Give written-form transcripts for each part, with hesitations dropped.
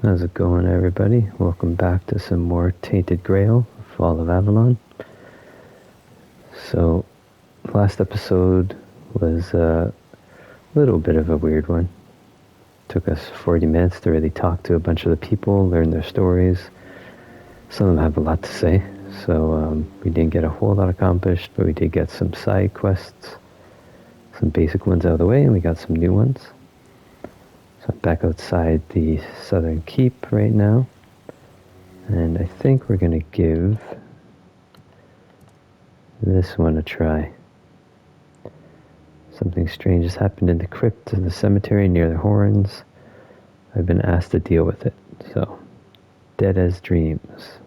How's it going, everybody? Welcome back to some more Tainted Grail, Fall of Avalon. So, last episode was a little bit of a weird one. Took us 40 minutes to really talk to a bunch of the people, learn their stories. Some of them have a lot to say, so we didn't get a whole lot accomplished, but we did get some side quests, some basic ones out of the way, and we got some new ones. So I'm back outside the southern keep right now, and I think we're going to give this one a try. Something strange has happened in the crypt of the cemetery near the Horns. I've been asked to deal with it, so Dead as Dreams.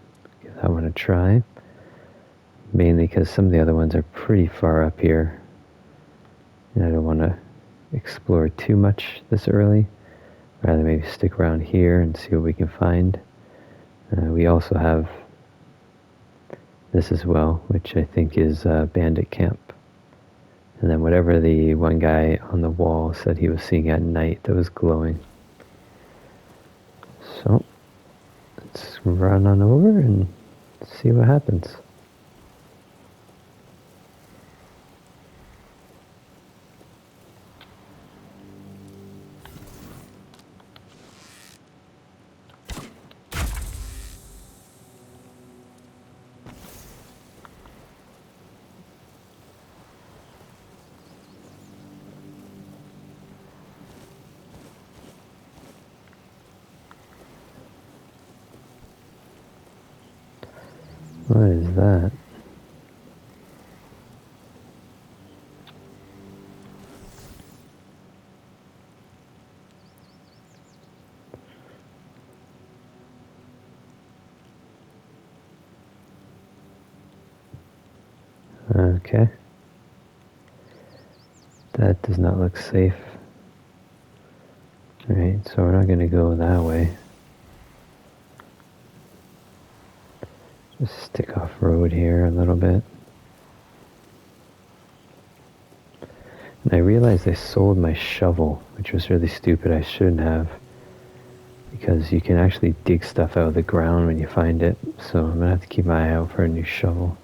Give that one a try. Mainly because some of the other ones are pretty far up here, and I don't want to explore too much this early. Rather maybe stick around here and see what we can find. We also have this as well, which I think is Bandit Camp. And then whatever the one guy on the wall said he was seeing at night that was glowing. So, let's run on over and see what happens. What is that? Okay. That does not look safe. Alright, so we're not going to go that way. Just stick off road here a little bit. And I realized I sold my shovel, which was really stupid. I shouldn't have. Because you can actually dig stuff out of the ground when you find it. So I'm going to have to keep my eye out for a new shovel.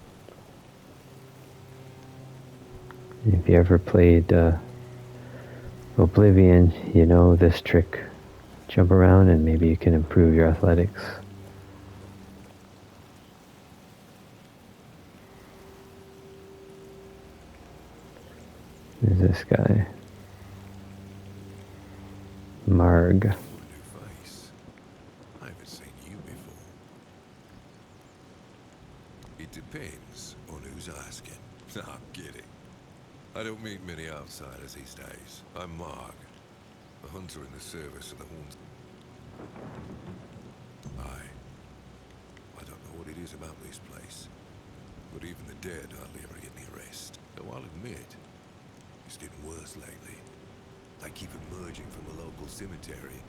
And if you ever played Oblivion, you know this trick. Jump around and maybe you can improve your athletics. Who's this guy? Marg. New face. I haven't seen you before. It depends on who's asking. I'm kidding. I don't meet many outsiders these days. I'm Marg, a hunter in the service of the Horns. I don't know what it is about this place, but even the dead hardly ever get near rest. Though I'll admit, it's getting worse lately. They keep emerging from the local cemetery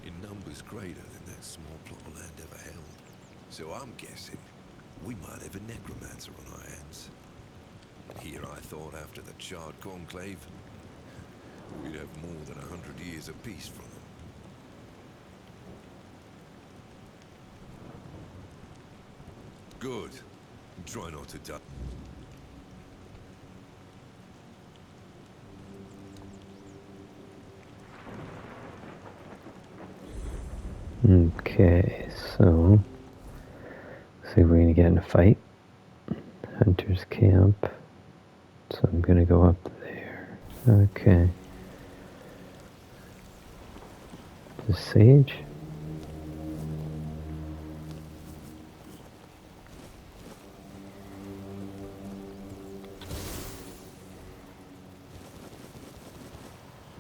in numbers greater than that small plot of land ever held. So I'm guessing we might have a necromancer on our hands. And here I thought after the Charred Conclave, we'd have more than 100 years of peace from them. Good. Try not to die. Okay, so looks like we're gonna get in a fight. Hunter's camp. So I'm gonna go up there. Okay. The sage.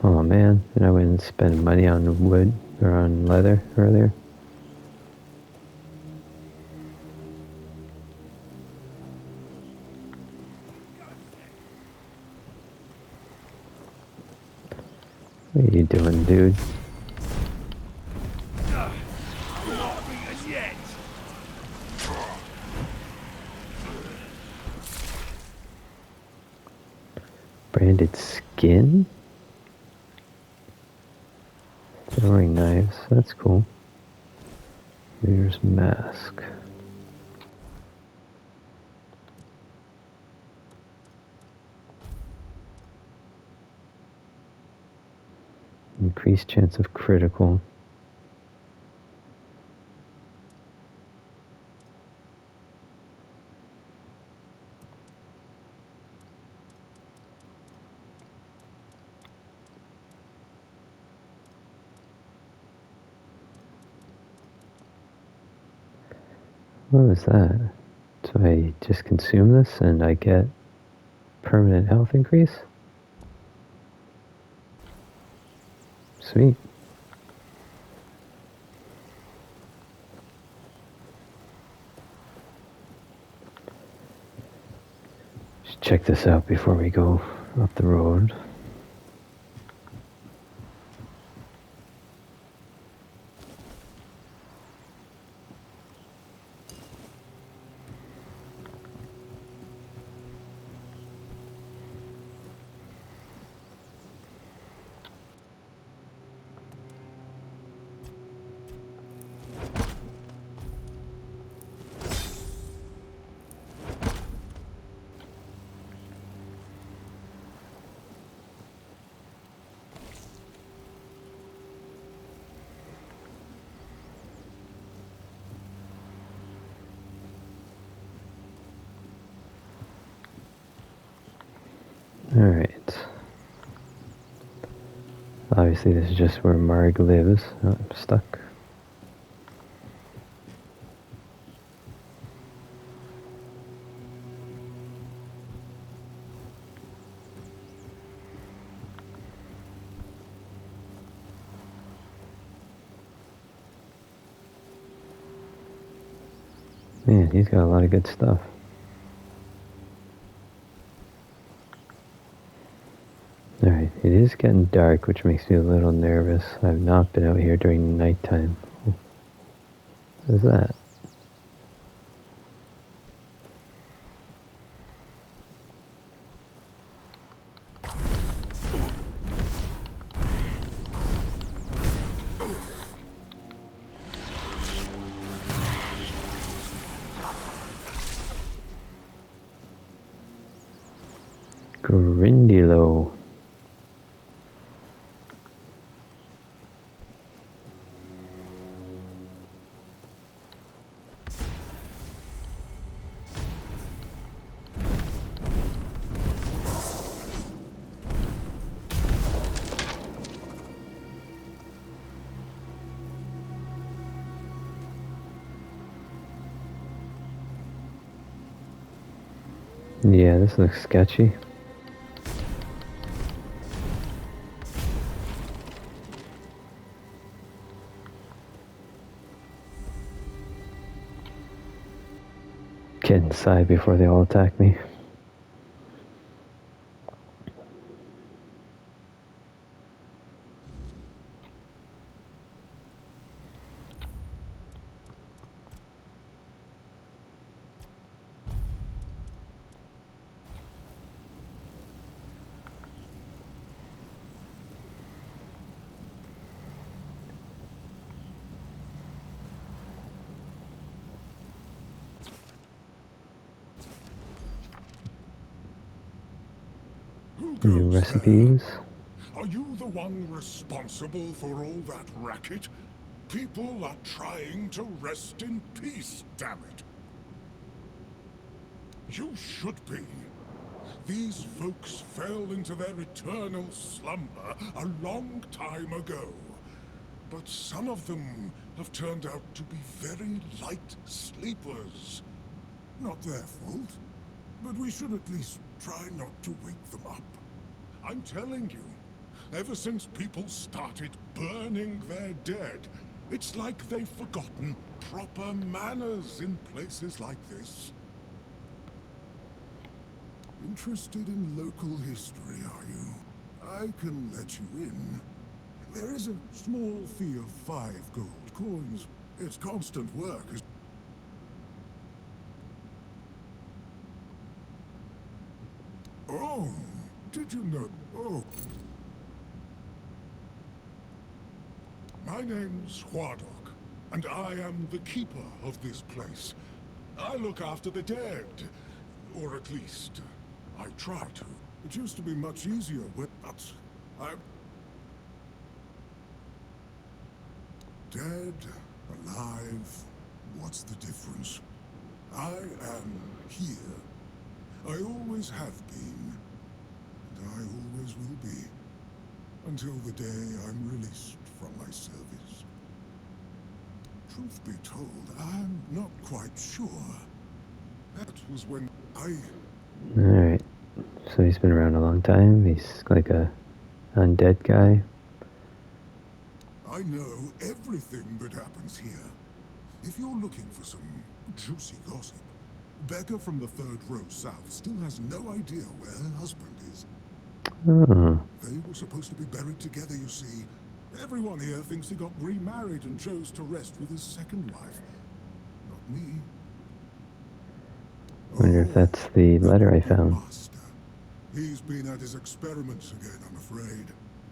Oh man, and I went and spent money on wood or on leather earlier. What are you doing, dude? Branded skin? Throwing knives, that's cool. Leader's mask. Increased chance of critical. What was that? So I just consume this and I get permanent health increase? Sweet. Just check this out before we go up the road. Alright. Obviously this is just where Marg lives. Oh, I'm stuck. Man, he's got a lot of good stuff. Alright, it is getting dark, which makes me a little nervous. I've not been out here during nighttime. What is that? Grindilo. Yeah, this looks sketchy. Get inside before they all attack me. New recipes. Are you the one responsible for all that racket? People are trying to rest in peace, damn it. You should be. These folks fell into their eternal slumber a long time ago. But some of them have turned out to be very light sleepers. Not their fault, but we should at least try not to wake them up. I'm telling you, ever since people started burning their dead, it's like they've forgotten proper manners in places like this. Interested in local history, are you? I can let you in. There is a small fee of 5 gold coins. It's constant work. Oh, did you know? Oh. My name's Huardok, and I am the keeper of this place. I look after the dead, or at least, I try to. It used to be much easier, but I'm... Dead, alive, what's the difference? I am here. I always have been, and I always will be, until the day I'm released from my service. Truth be told, I'm not quite sure. That was when Alright. So he's been around a long time. He's like a undead guy. I know everything that happens here. If you're looking for some juicy gossip, Becca from the third row south still has no idea where her husband is. Oh. They were supposed to be buried together, you see. Everyone here thinks he got remarried and chose to rest with his second wife. Not me. Wonder if that's the letter I found. Master. He's been at his experiments again, I'm afraid.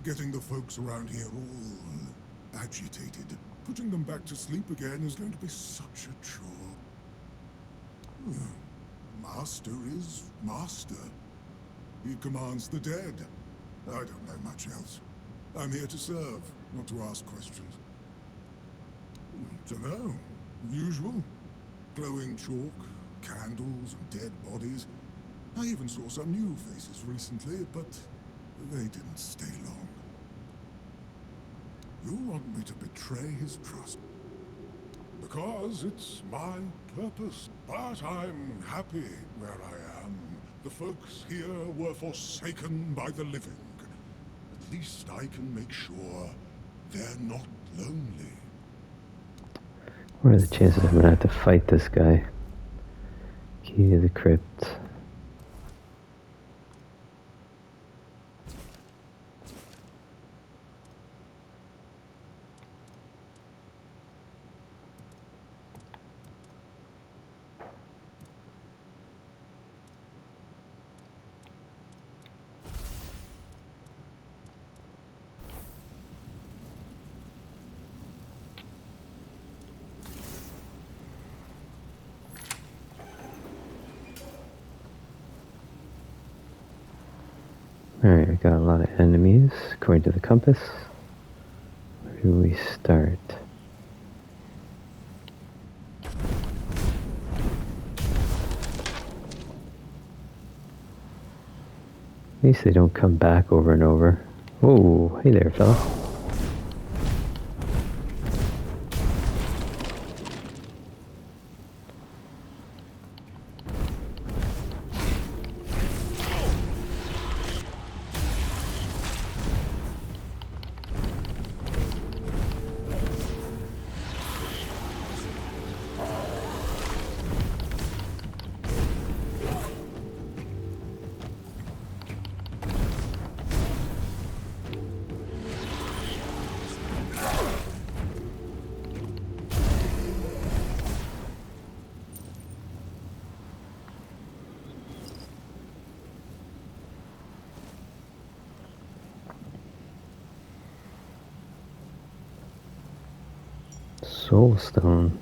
Getting the folks around here all agitated. Putting them back to sleep again is going to be such a chore. Master is master. He commands the dead. I don't know much else. I'm here to serve, not to ask questions. Dunno. Usual. Glowing chalk, candles, and dead bodies. I even saw some new faces recently, but they didn't stay long. You want me to betray his trust? Because it's my purpose. But I'm happy where I am. The folks here were forsaken by the living. At least I can make sure they're not lonely. What are the chances I'm gonna have to fight this guy? Key to the crypt. Alright, we got a lot of enemies according to the compass. Where do we start? At least they don't come back over and over. Oh, hey there, fella. Soulstone.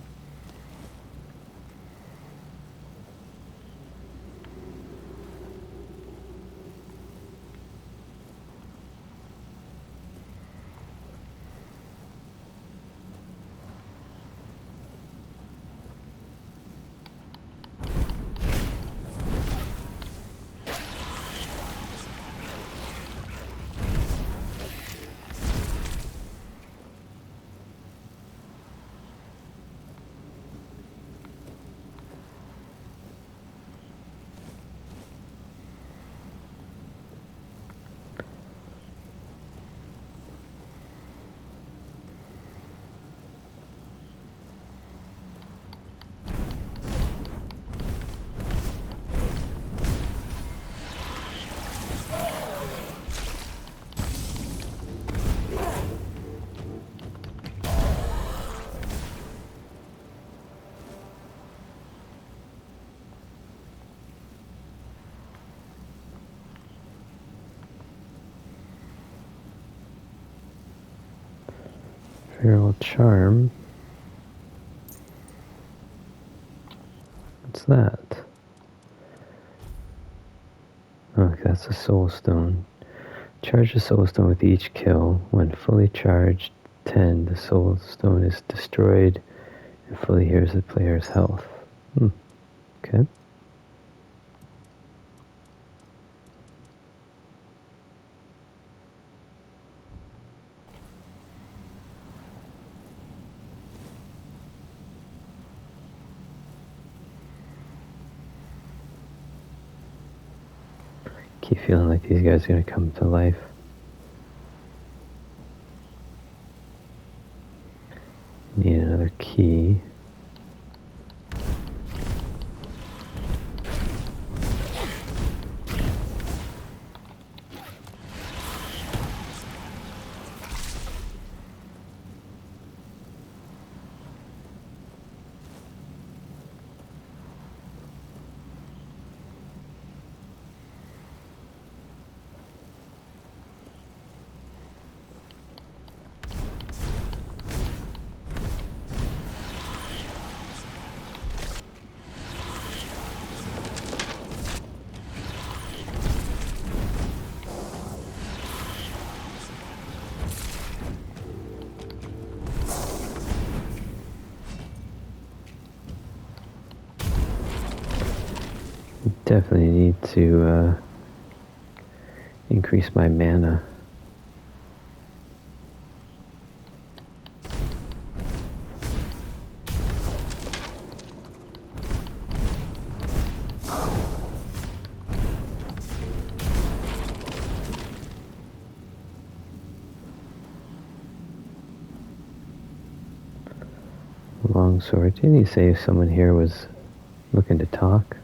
Feral Charm. that? Oh, that's a soul stone. Charge the soul stone with each kill. When fully charged 10, the soul stone is destroyed and fully heals the player's health. Okay. Keep feeling like these guys are going to come to life. Need another key. Definitely need to increase my mana. Longsword. Didn't you say someone here was looking to talk?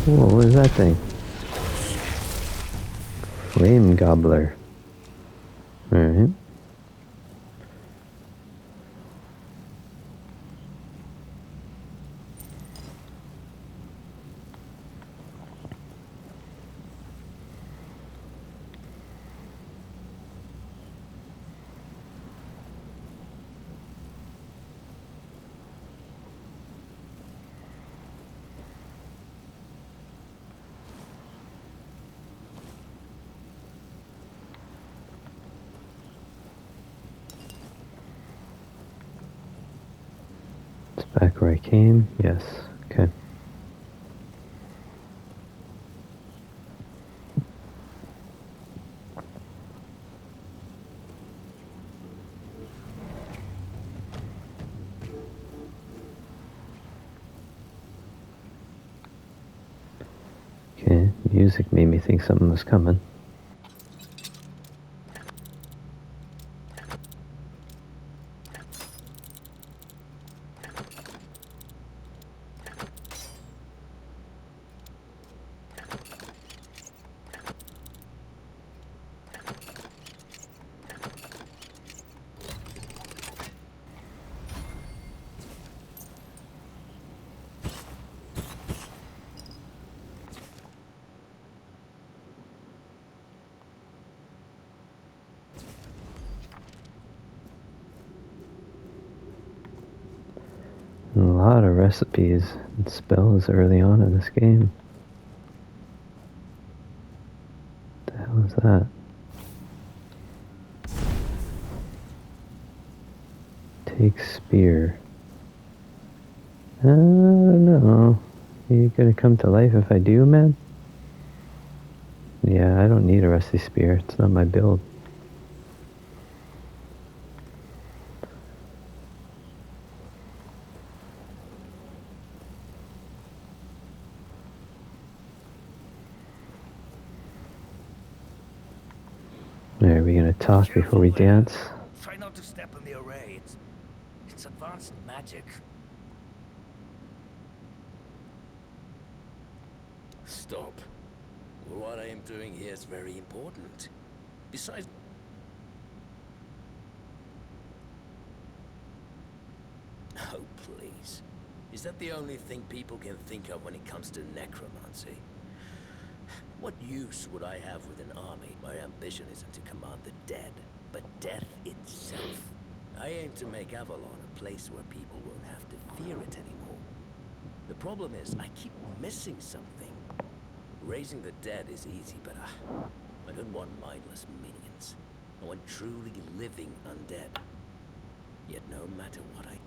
Whoa, what is that thing? Flame Gobbler. Alright. Back where I came? Yes. Okay. Okay, music made me think something was coming. A lot of recipes and spells early on in this game. What the hell is that? Take spear. I don't know. You gonna come to life if I do, man? Yeah, I don't need a rusty spear. It's not my build. Are we gonna talk before we dance? Try not to step on the array. It's advanced magic. Stop. What I am doing here is very important. Besides... Oh, please. Is that the only thing people can think of when it comes to necromancy? What use would I have with an army? My ambition isn't to command the dead. but death itself. I aim to make Avalon a place where people won't have to fear it anymore. The problem is, I keep missing something. Raising the dead is easy, but I don't want mindless minions. I want truly living undead. Yet no matter what I...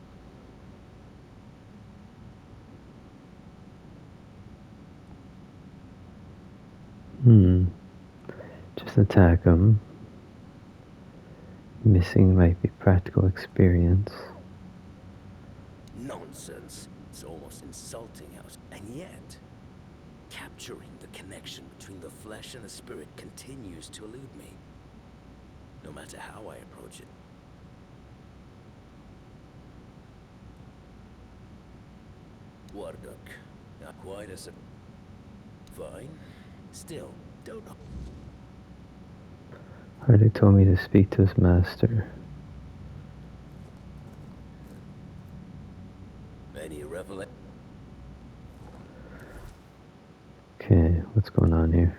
Just attack them. Missing might be practical experience. Nonsense. It's almost insulting how... And yet, capturing the connection between the flesh and the spirit continues to elude me. No matter how I approach it. Warduk. Not quite as a... Fine. Still, don't... Hardy told me to speak to his master. Any revelation? Okay, what's going on here?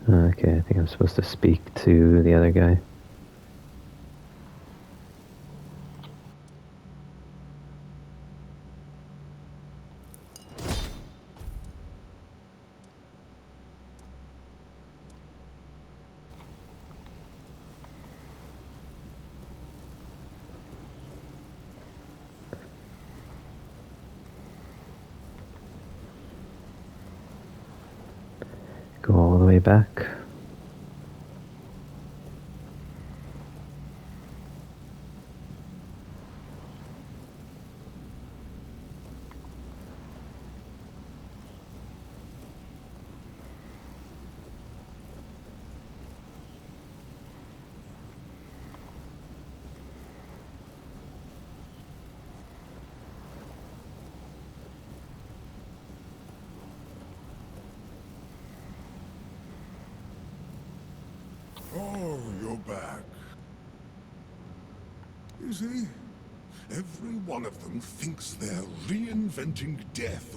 Okay, I think I'm supposed to speak to the other guy. Go all the way back. Oh, you're back. You see, every one of them thinks they're reinventing death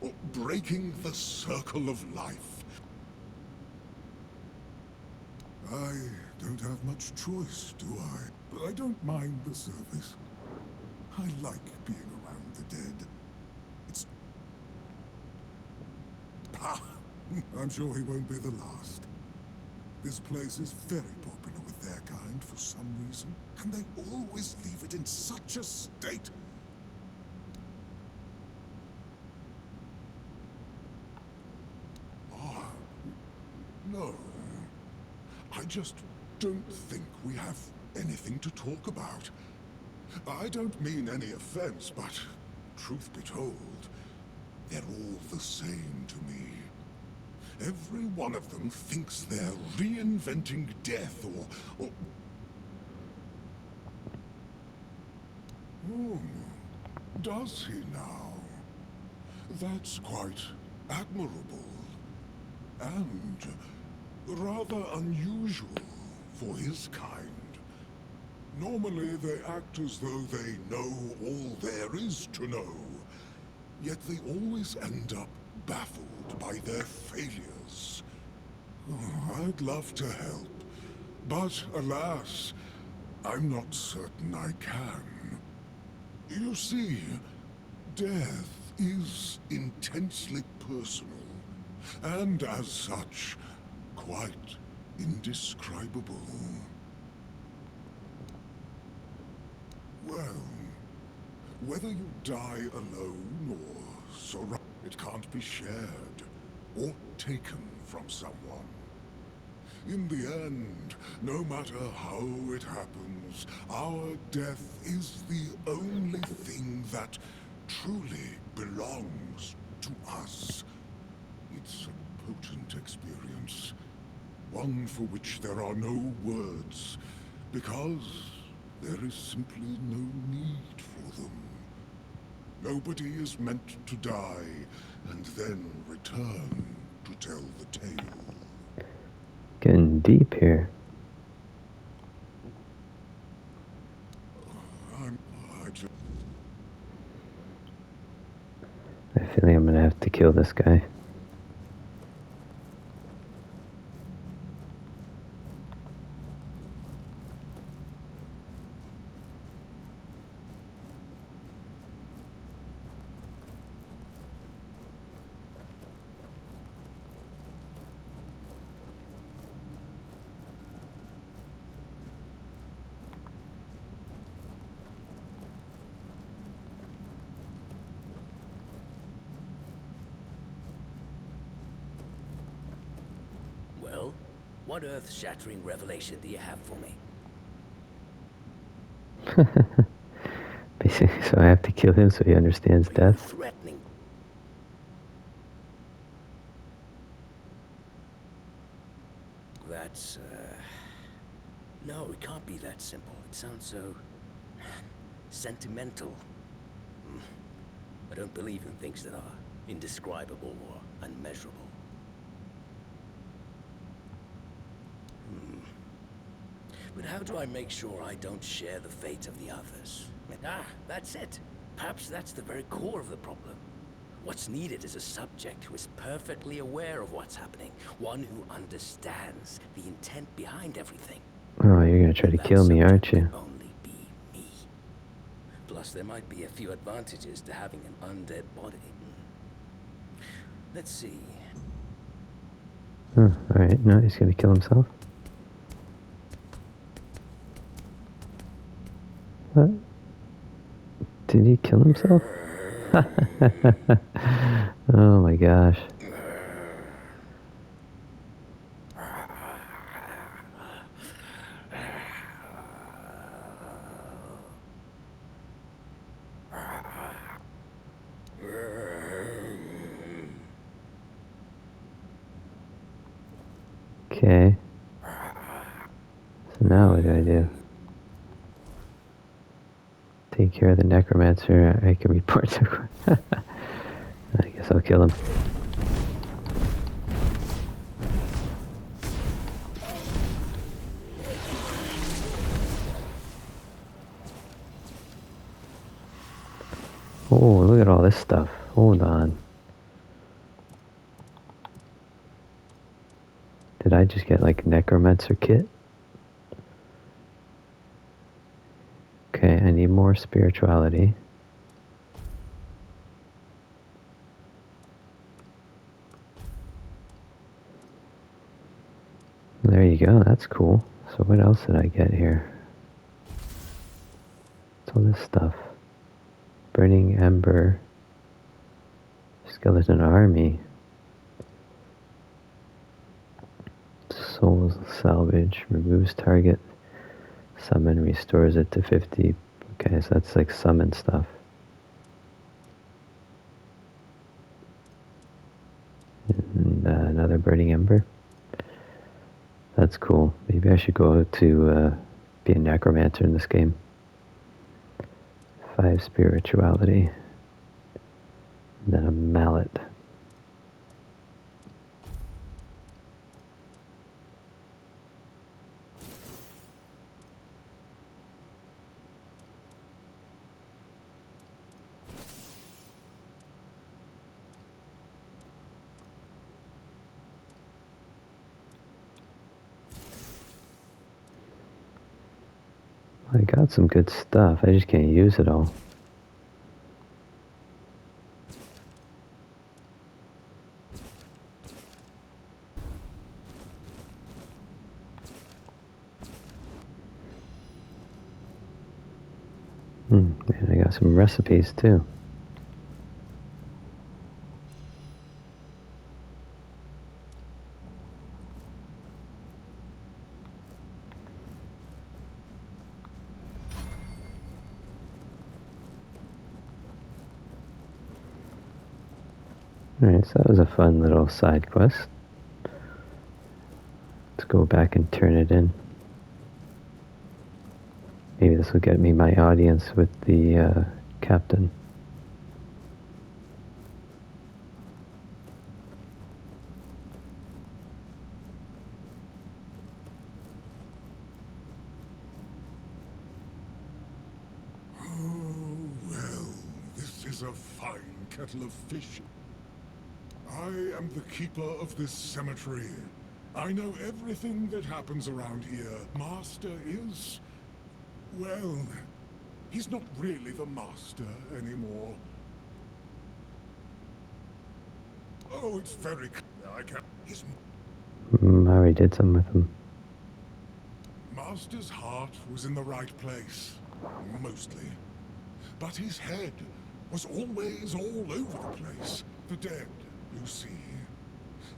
or breaking the circle of life. I don't have much choice, do I? But I don't mind the service. I like being around the dead. It's... Ah, I'm sure he won't be the last. This place is very popular with their kind for some reason, and they always leave it in such a state. Ah, no. I just don't think we have anything to talk about. I don't mean any offense, but truth be told, they're all the same to me. Every one of them thinks they're reinventing death or... Oh, does he now? That's quite admirable. And rather unusual for his kind. Normally they act as though they know all there is to know. Yet they always end up baffled by their failures. Oh, I'd love to help, but alas, I'm not certain I can. You see, death is intensely personal, and as such, quite indescribable. Well, whether you die alone or surrounded, it can't be shared or taken from someone. In the end, no matter how it happens, our death is the only thing that truly belongs to us. It's a potent experience, one for which there are no words, because there is simply no need for them. Nobody is meant to die and then return to tell the tale. Getting deep here. have to kill this guy. Well, what earth-shattering revelation do you have for me? Basically, so I have to kill him so he understands Are you death. threatening? That's, no, it can't be that simple. It sounds so... sentimental. I don't believe in things that are indescribable or unmeasurable. But how do I make sure I don't share the fate of the others? Ah, that's it. Perhaps that's the very core of the problem. What's needed is a subject who is perfectly aware of what's happening. One who understands the intent behind everything. Oh, you're gonna try to That kill me, aren't subject you? can only be me. Plus, there might be a few advantages to having an undead body. Let's see. Oh, alright, no, he's gonna kill himself. What? Did he kill himself? Oh my gosh. Okay. So now what do I do? Take care of the necromancer. I can report to... I guess I'll kill him. Oh, look at all this stuff. Hold on. Did I just get like necromancer kit? Okay, I need more spirituality. There you go, that's cool. So what else did I get here? What's all this stuff? Burning Ember. Skeleton Army. Soul Salvage. Removes target. Summon restores it to 50. Okay, so that's like summon stuff. And another Burning Ember. That's cool. Maybe I should go to be a necromancer in this game. 5 spirituality. And then a mallet. I got some good stuff. I just can't use it all. And I got some recipes too. Alright, so that was a fun little side quest. Let's go back and turn it in. Maybe this will get me my audience with the captain. Oh, well, this is a fine kettle of fish. I am the keeper of this cemetery. I know everything that happens around here. Master is... well, he's not really the master anymore. Oh, it's very... I can't... His I already did something with him. master's heart was in the right place, mostly. But his head was always all over the place. The dead, you see,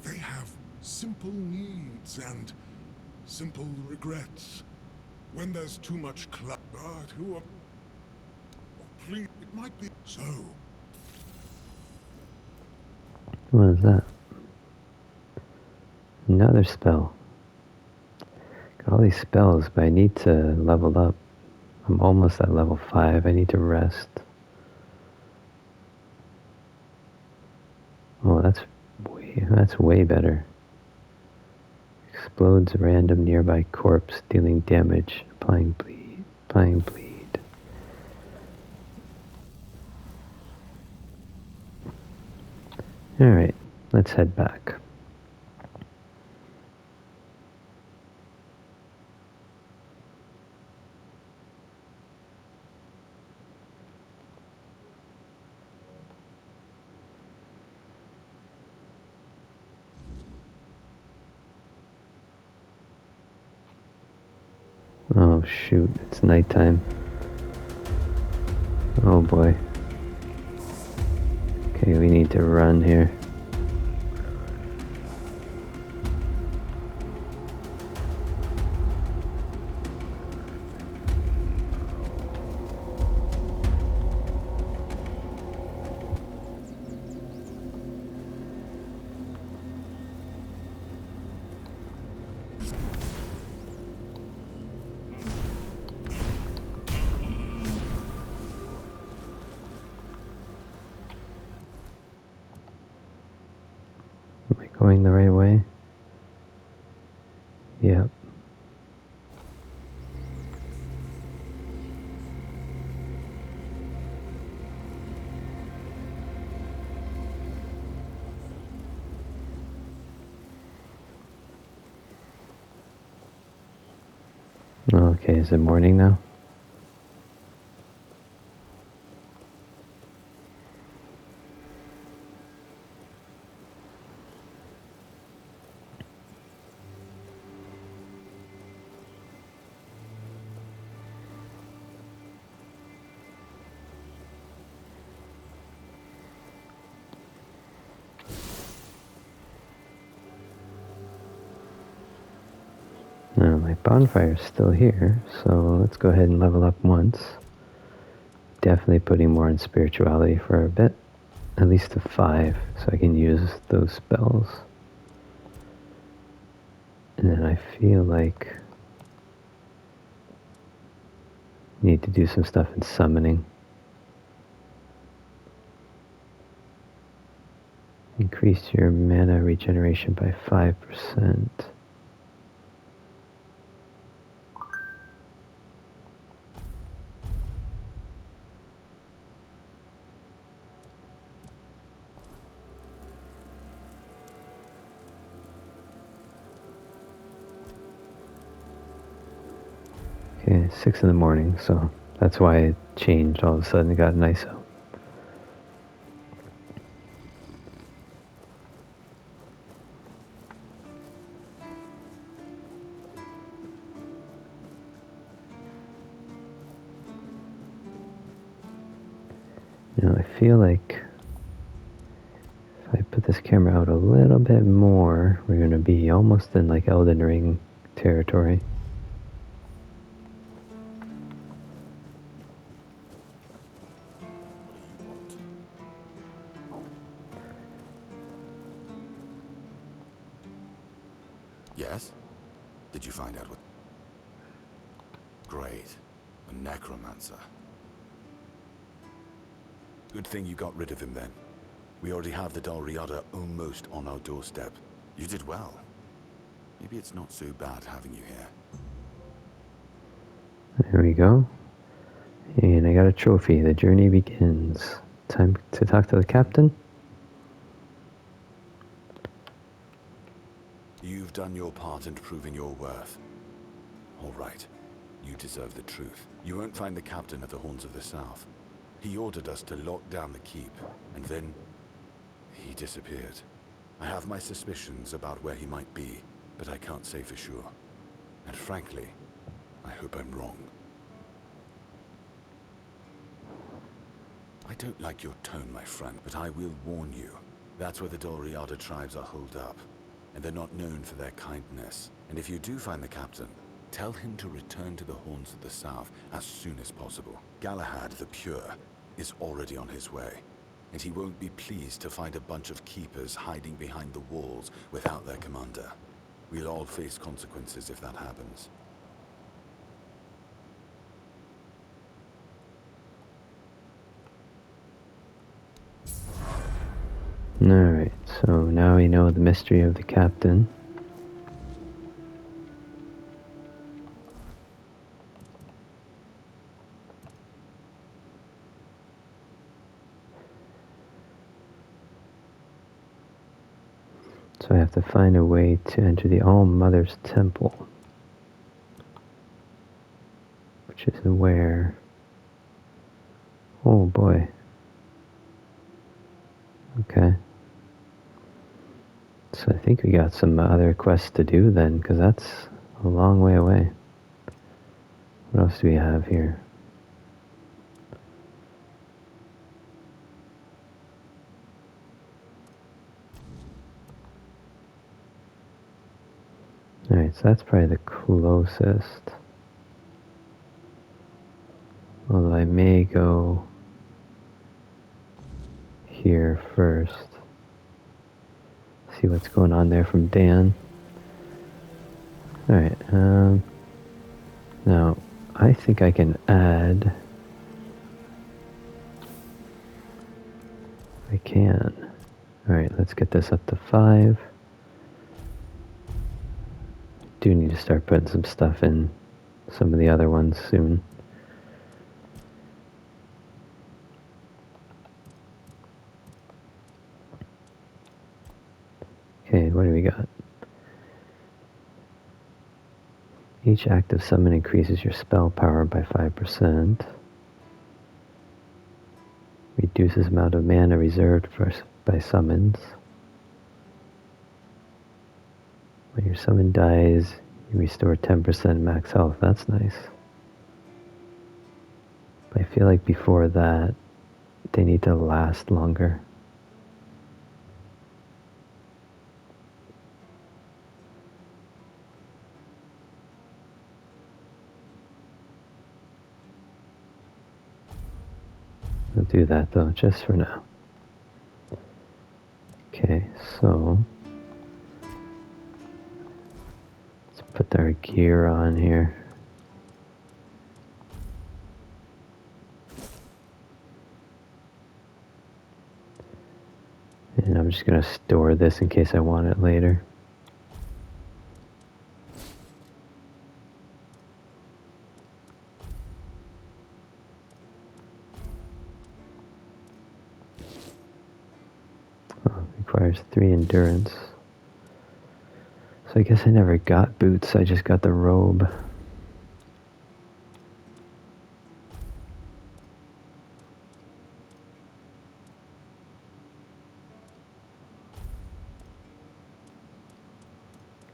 they have simple needs and simple regrets. When there's too much but who are... please, it might be so. What is that? Another spell. Got all these spells, but I need to level up. I'm almost at level 5. I need to rest. Oh, that's way better. Explodes a random nearby corpse, dealing damage, applying bleed. Alright, let's head back. Oh shoot, it's nighttime. Oh boy. Okay, we need to run here. Am I going the right way? Yep. Okay, is it morning now? Now, my bonfire's still here, so let's go ahead and level up once. Definitely putting more in spirituality for a bit. At least to 5, so I can use those spells. And then I feel like I need to do some stuff in summoning. Increase your mana regeneration by 5%. Okay, it's 6 in the morning, so that's why it changed all of a sudden. It got nice out. Now I feel like if I put this camera out a little bit more, we're going to be almost in like Elden Ring territory. Yes? Did you find out what... Great. A necromancer. Good thing you got rid of him then. We already have the Dalriada almost on our doorstep. You did well. Maybe it's not so bad having you here. There we go. And I got a trophy. The journey begins. Time to talk to the captain. done your part in proving your worth. All right. You deserve the truth. You won't find the captain at the Horns of the South. He ordered us to lock down the keep, and then he disappeared. I have my suspicions about where he might be, but I can't say for sure. And frankly, I hope I'm wrong. I don't like your tone, my friend, but I will warn you. That's where the Dalriada tribes are holed up, and they're not known for their kindness. And if you do find the captain, tell him to return to the Horns of the South as soon as possible. Galahad the Pure is already on his way, and he won't be pleased to find a bunch of keepers hiding behind the walls without their commander. We'll all face consequences if that happens. Alright, so now we know the mystery of the captain. So I have to find a way to enter the All-Mother's Temple. Which is where... Oh boy. Okay. So I think we got some other quests to do then, because that's a long way away. What else do we have here? Alright, so that's probably the closest. Although I may go here first. See what's going on there from Dan. Alright, now I think I can add... I can. Alright, let's get this up to 5. Do need to start putting some stuff in some of the other ones soon. Okay, what do we got? Each active summon increases your spell power by 5%. Reduces amount of mana reserved by summons. When your summon dies, you restore 10% max health. That's nice. But I feel like before that, they need to last longer. I'll do that though, just for now. Okay, so let's put our gear on here. And I'm just going to store this in case I want it later. Oh, requires 3 endurance. So I guess I never got boots, I just got the robe.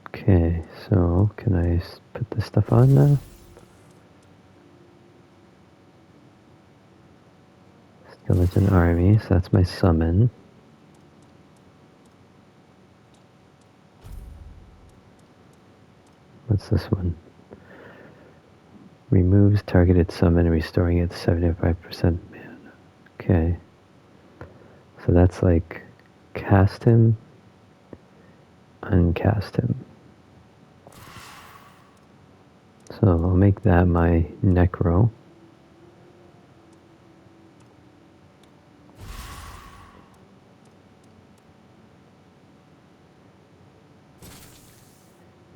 Okay, so can I put this stuff on now? Skeleton army, so that's my summon. What's this one? Removes targeted summon, restoring it to 75% mana. Okay. So that's like cast him, uncast him. So I'll make that my Necro.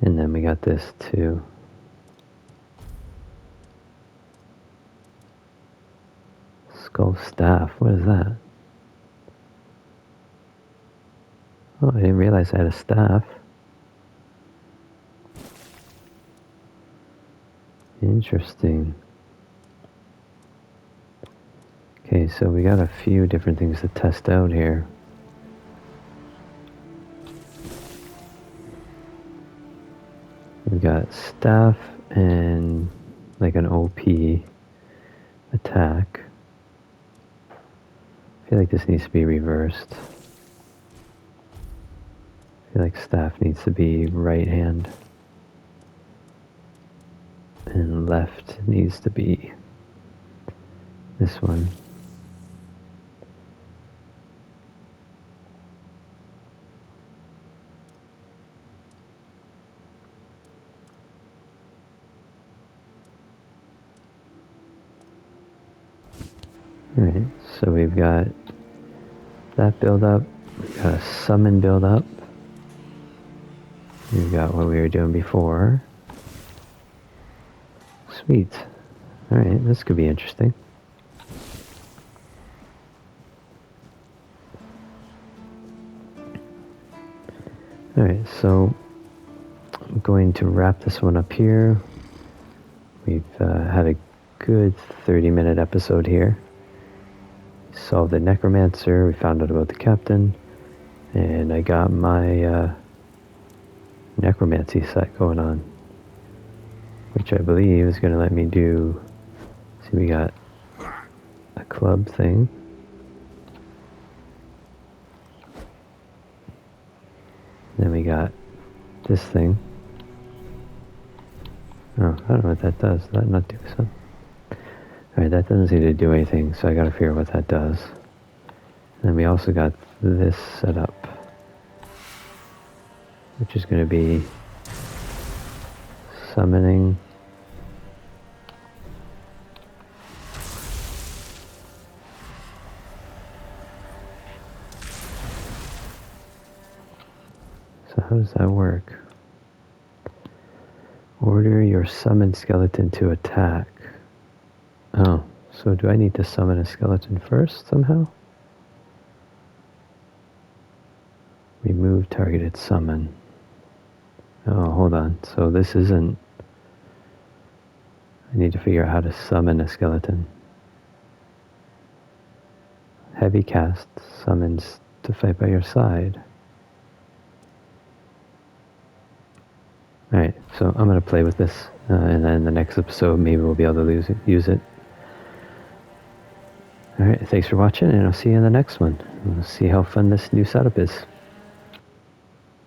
And then we got this too. Skull Staff, what is that? Oh, I didn't realize I had a staff. Interesting. Okay, so we got a few different things to test out here. We got staff and like an OP attack. I feel like this needs to be reversed. I feel like staff needs to be right hand. And left needs to be this one. Alright, so we've got that build up, we've got a summon build up, we've got what we were doing before. Sweet. Alright, this could be interesting. Alright, so I'm going to wrap this one up here. We've had a good 30-minute episode here. Solved the Necromancer, we found out about the captain, and I got my Necromancy set going on, which I believe is going to let me do, see, we got a club thing, then we got this thing. Oh, I don't know what that does. Does that not do something? Alright, that doesn't seem to do anything, so I gotta figure out what that does. And then we also got this set up, which is gonna be summoning. So how does that work? Order your summoned skeleton to attack. Oh, so do I need to summon a skeleton first somehow? Remove targeted summon. Oh, hold on. So this isn't... I need to figure out how to summon a skeleton. Heavy cast summons to fight by your side. Alright, so I'm going to play with this, and then the next episode maybe we'll be able to use it. Alright, thanks for watching, and I'll see you in the next one. We'll see how fun this new setup is.